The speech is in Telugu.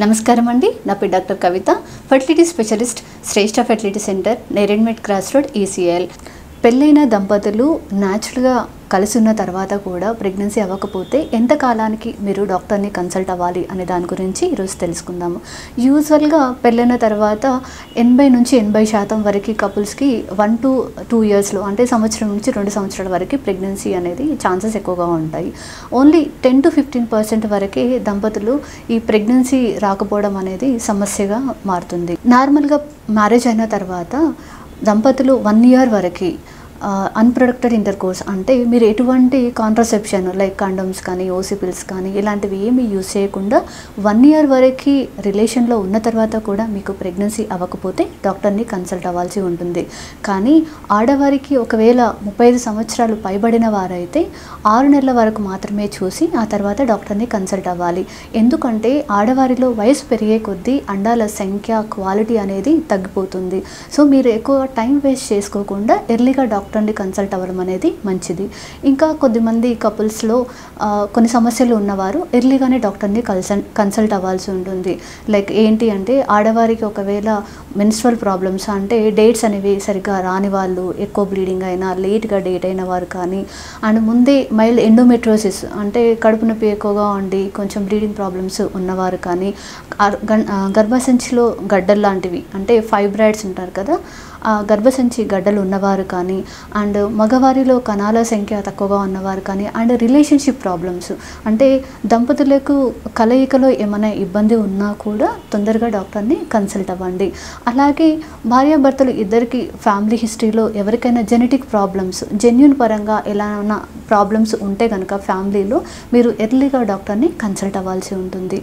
నమస్కారం అండి. నా పేరు doctor Kavitha, fertility specialist, Shreshta fertility centre, Neredmet cross road, ECIL. పెళ్ళైన దంపతులు న్యాచురల్గా కలిసి ఉన్న తర్వాత కూడా ప్రెగ్నెన్సీ అవ్వకపోతే ఎంత కాలానికి మీరు డాక్టర్ని కన్సల్ట్ అవ్వాలి అనే దాని గురించి ఈరోజు తెలుసుకుందాము. యూజువల్గా పెళ్ళైన తర్వాత 80 నుంచి 80% వరకు కపుల్స్కి 1 to 2 ఇయర్స్లో, అంటే సంవత్సరం నుంచి 2 సంవత్సరాల వరకు ప్రెగ్నెన్సీ అనేది ఛాన్సెస్ ఎక్కువగా ఉంటాయి. ఓన్లీ 10 to 15% వరకే దంపతులు ఈ ప్రెగ్నెన్సీ రాకపోవడం అనేది సమస్యగా మారుతుంది. నార్మల్గా మ్యారేజ్ అయిన తర్వాత దంపతులు 1 ఇయర్ వరకు అన్ప్రొడక్టెడ్ ఇంటర్కోర్స్, అంటే మీరు ఎటువంటి కాంట్రసెప్షన్ లైక్ కండమ్స్ కానీ ఓసీ పిల్స్ కానీ ఇలాంటివి ఏమీ యూజ్ చేయకుండా 1 ఇయర్ వరకు రిలేషన్లో ఉన్న తర్వాత కూడా మీకు ప్రెగ్నెన్సీ అవ్వకపోతే డాక్టర్ని కన్సల్ట్ అవ్వాల్సి ఉంటుంది. కానీ ఆడవారికి ఒకవేళ 35 సంవత్సరాలు పైబడిన వారైతే 6 నెలల వరకు మాత్రమే చూసి ఆ తర్వాత డాక్టర్ని కన్సల్ట్ అవ్వాలి. ఎందుకంటే ఆడవారిలో వయసు పెరిగే కొద్దీ అండాల సంఖ్య, క్వాలిటీ అనేది తగ్గిపోతుంది. సో మీరు ఎక్కువ టైం వేస్ట్ చేసుకోకుండా ఎర్లీగా డాక్టర్ని కన్సల్ట్ అవ్వడం అనేది మంచిది. ఇంకా కొద్దిమంది కపుల్స్లో కొన్ని సమస్యలు ఉన్నవారు ఎర్లీగానే డాక్టర్ని కన్సల్ట్ అవ్వాల్సి ఉంటుంది. లైక్ ఏంటి అంటే ఆడవారికి ఒకవేళ మెన్స్ట్రువల్ ప్రాబ్లమ్స్, అంటే డేట్స్ అనేవి సరిగ్గా రాని వాళ్ళు, ఎక్కువ బ్లీడింగ్ అయినా, లేట్గా డేట్ అయిన వారు కానీ, అండ్ ముందే మైల్డ్ ఎండోమెట్రోసిస్, అంటే కడుపు నొప్పి ఎక్కువగా ఉండి కొంచెం బ్లీడింగ్ ప్రాబ్లమ్స్ ఉన్నవారు కానీ, గర్భసంచిలో గడ్డలు లాంటివి, అంటే ఫైబ్రాయిడ్స్ ఉంటారు కదా, గర్భసంచి గడ్డలు ఉన్నవారు కానీ, అండ్ మగవారిలో కణాల సంఖ్య తక్కువగా ఉన్నవారు కానీ, అండ్ రిలేషన్షిప్ ప్రాబ్లమ్స్, అంటే దంపతులకు కలయికలో ఏమైనా ఇబ్బంది ఉన్నా కూడా తొందరగా డాక్టర్ని కన్సల్ట్ అవ్వండి. అలాగే భార్యాభర్తలు ఇద్దరికి ఫ్యామిలీ హిస్టరీలో ఎవరికైనా జెనెటిక్ ప్రాబ్లమ్స్, జెన్యూన్ పరంగా ఎలా ప్రాబ్లమ్స్ ఉంటే కనుక ఫ్యామిలీలో మీరు ఎర్లీగా డాక్టర్ని కన్సల్ట్ అవ్వాల్సి ఉంటుంది.